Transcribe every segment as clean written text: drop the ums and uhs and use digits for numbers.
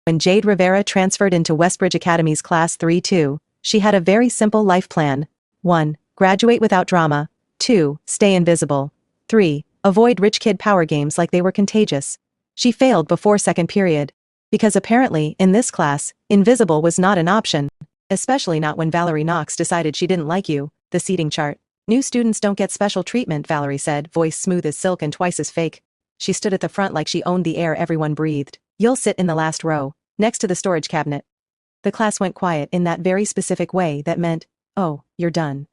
When Jade Rivera transferred into Westbridge Academy's Class 3-2, she had a very simple life plan. 1. Graduate without drama. 2. Stay invisible. 3. Avoid rich kid power games like they were contagious. She failed before second period. Because apparently, in this class, invisible was not an option. Especially not when Valerie Knox decided she didn't like you. The seating chart. New students don't get special treatment, Valerie said, voice smooth as silk and twice as fake. She stood at the front like she owned the air everyone breathed. You'll sit in the last row, next to the storage cabinet. The class went quiet in that very specific way that meant, oh, you're done.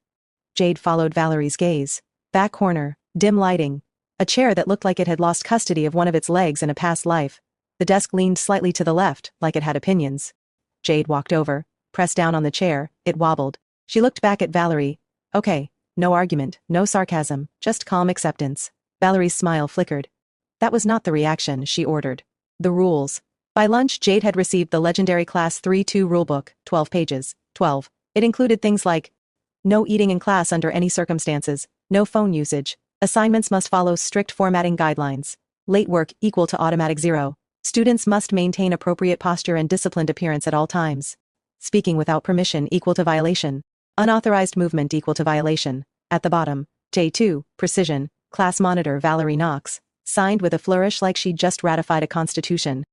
Jade followed Valerie's gaze. Back corner, dim lighting. A chair that looked like it had lost custody of one of its legs in a past life. The desk leaned slightly to the left, like it had opinions. Jade walked over, pressed down on the chair, it wobbled. She looked back at Valerie. Okay, no argument, no sarcasm, just calm acceptance. Valerie's smile flickered. That was not the reaction she ordered. The rules. By lunch, Jade had received the legendary Class 3-2 rulebook, 12 pages. 12. It included things like no eating in class under any circumstances, no phone usage, assignments must follow strict formatting guidelines, late work equal to automatic 0, students must maintain appropriate posture and disciplined appearance at all times, speaking without permission equal to violation, unauthorized movement equal to violation. At the bottom, J2, precision, class monitor Valerie Knox, signed with a flourish like she'd just ratified a constitution.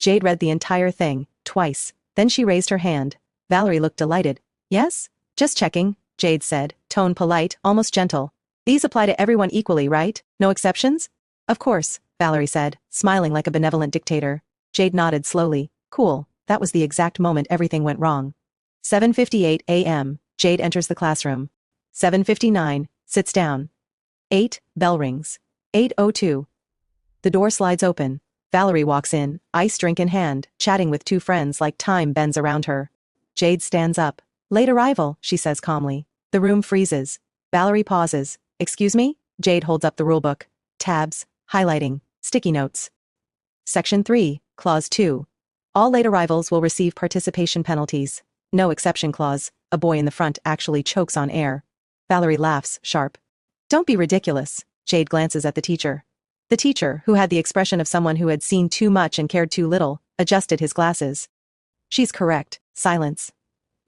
Jade read the entire thing, twice, then she raised her hand. Valerie looked delighted. Yes? Just checking, Jade said, tone polite, almost gentle. These apply to everyone equally, right? No exceptions? Of course, Valerie said, smiling like a benevolent dictator. Jade nodded slowly. Cool, that was the exact moment everything went wrong. 7:58 a.m., Jade enters the classroom. 7:59, sits down. 8, bell rings. 8:02. The door slides open. Valerie walks in, ice drink in hand, chatting with two friends like time bends around her. Jade stands up. Late arrival, she says calmly. The room freezes. Valerie pauses. Excuse me? Jade holds up the rulebook. Tabs, highlighting, sticky notes. Section 3, Clause 2. All late arrivals will receive participation penalties. No exception clause. A boy in the front actually chokes on air. Valerie laughs, sharp. Don't be ridiculous. Jade glances at the teacher. The teacher, who had the expression of someone who had seen too much and cared too little, adjusted his glasses. She's correct. Silence.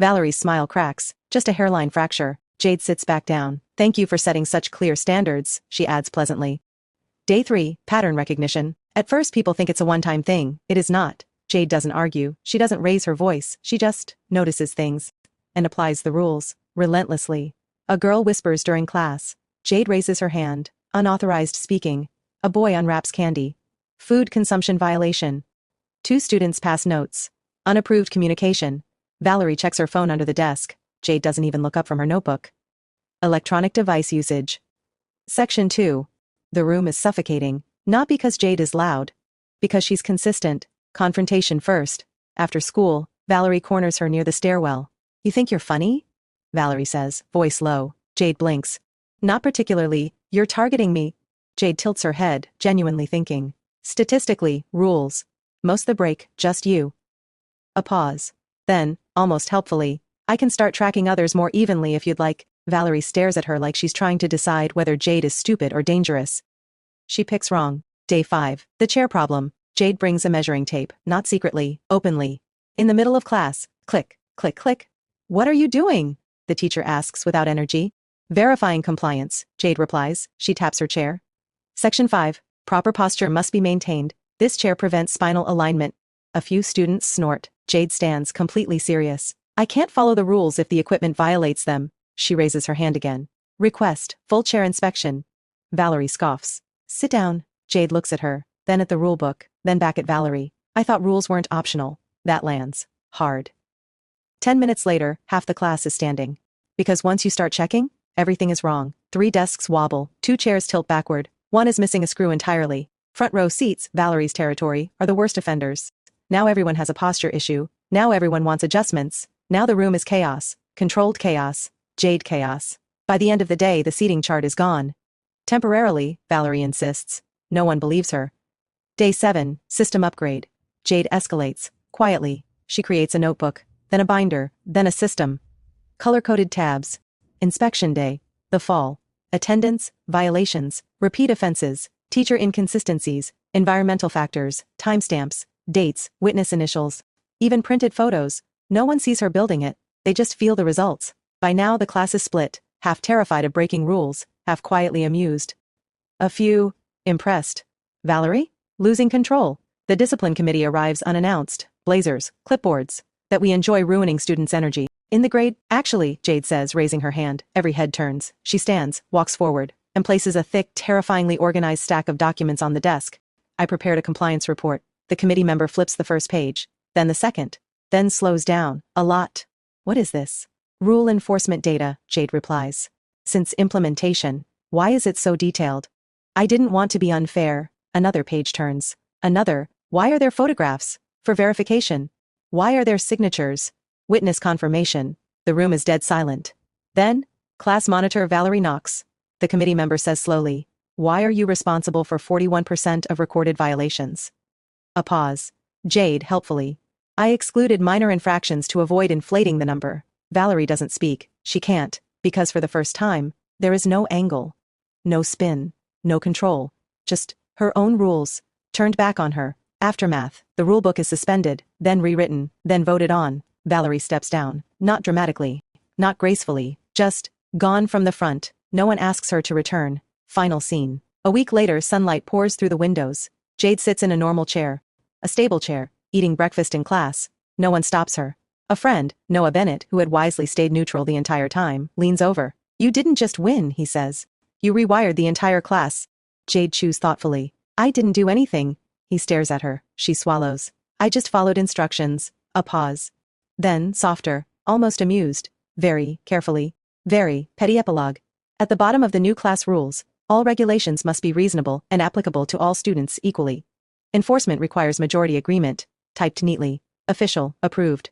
Valerie's smile cracks, just a hairline fracture. Jade sits back down. Thank you for setting such clear standards, she adds pleasantly. Day 3, pattern recognition. At first people think it's a one-time thing. It is not. Jade doesn't argue. She doesn't raise her voice. She just notices things. And applies the rules, relentlessly. A girl whispers during class. Jade raises her hand. Unauthorized speaking. A boy unwraps candy. Food consumption violation. 2 students pass notes. Unapproved communication. Valerie checks her phone under the desk. Jade doesn't even look up from her notebook. Electronic device usage. Section 2. The room is suffocating, not because Jade is loud. Because she's consistent. Confrontation first. After school, Valerie corners her near the stairwell. You think you're funny? Valerie says, voice low. Jade blinks. Not particularly. You're targeting me. Jade tilts her head, genuinely thinking. Statistically, rules. Most the break, just you. A pause. Then, almost helpfully, I can start tracking others more evenly if you'd like. Valerie stares at her like she's trying to decide whether Jade is stupid or dangerous. She picks wrong. Day 5. The chair problem. Jade brings a measuring tape, not secretly, openly. In the middle of class. Click, click, click. What are you doing? The teacher asks without energy. Verifying compliance, Jade replies. She taps her chair. Section 5. Proper posture must be maintained. This chair prevents spinal alignment. A few students snort. Jade stands completely serious. I can't follow the rules if the equipment violates them. She raises her hand again. Request, full chair inspection. Valerie scoffs. Sit down. Jade looks at her, then at the rulebook, then back at Valerie. I thought rules weren't optional. That lands. Hard. 10 minutes later, half the class is standing. Because once you start checking, everything is wrong. 3 desks wobble, 2 chairs tilt backward. 1 is missing a screw entirely. Front row seats, Valerie's territory, are the worst offenders. Now everyone has a posture issue. Now everyone wants adjustments. Now the room is chaos. Controlled chaos. Jade chaos. By the end of the day, the seating chart is gone. Temporarily, Valerie insists. No one believes her. Day 7, system upgrade. Jade escalates. Quietly, she creates a notebook, then a binder, then a system. Color-coded tabs. Inspection day. The fall. Attendance, violations, repeat offenses, teacher inconsistencies, environmental factors, timestamps, dates, witness initials. Even printed photos. No one sees her building it, they just feel the results. By now the class is split, half terrified of breaking rules, half quietly amused. A few, impressed. Valerie? Losing control. The discipline committee arrives unannounced, blazers, clipboards. That we enjoy ruining students' energy. In the grade, actually, Jade says, raising her hand. Every head turns. She stands, walks forward, and places a thick, terrifyingly organized stack of documents on the desk. I prepared a compliance report. The committee member flips the first page, then the second, then slows down. A lot. What is this? Rule enforcement data, Jade replies. Since implementation, why is it so detailed? I didn't want to be unfair. Another page turns. Another. Why are there photographs? For verification. Why are there signatures? Witness confirmation. The room is dead silent. Then, class monitor Valerie knocks. The committee member says slowly, "Why are you responsible for 41% of recorded violations?" A pause. Jade, helpfully. I excluded minor infractions to avoid inflating the number. Valerie doesn't speak. She can't, because for the first time, there is no angle. No spin. No control. Just her own rules, turned back on her. Aftermath. The rulebook is suspended, then rewritten, then voted on. Valerie steps down. Not dramatically. Not gracefully. Just, gone from the front. No one asks her to return. Final scene. A week later, sunlight pours through the windows. Jade sits in a normal chair. A stable chair, eating breakfast in class. No one stops her. A friend, Noah Bennett, who had wisely stayed neutral the entire time, leans over. "You didn't just win," he says. "You rewired the entire class." Jade chews thoughtfully. "I didn't do anything." He stares at her. She swallows. "I just followed instructions." A pause. Then, softer, almost amused. Very, carefully. Very, petty epilogue. At the bottom of the new class rules, all regulations must be reasonable and applicable to all students equally. Enforcement requires majority agreement. Typed neatly. Official, approved.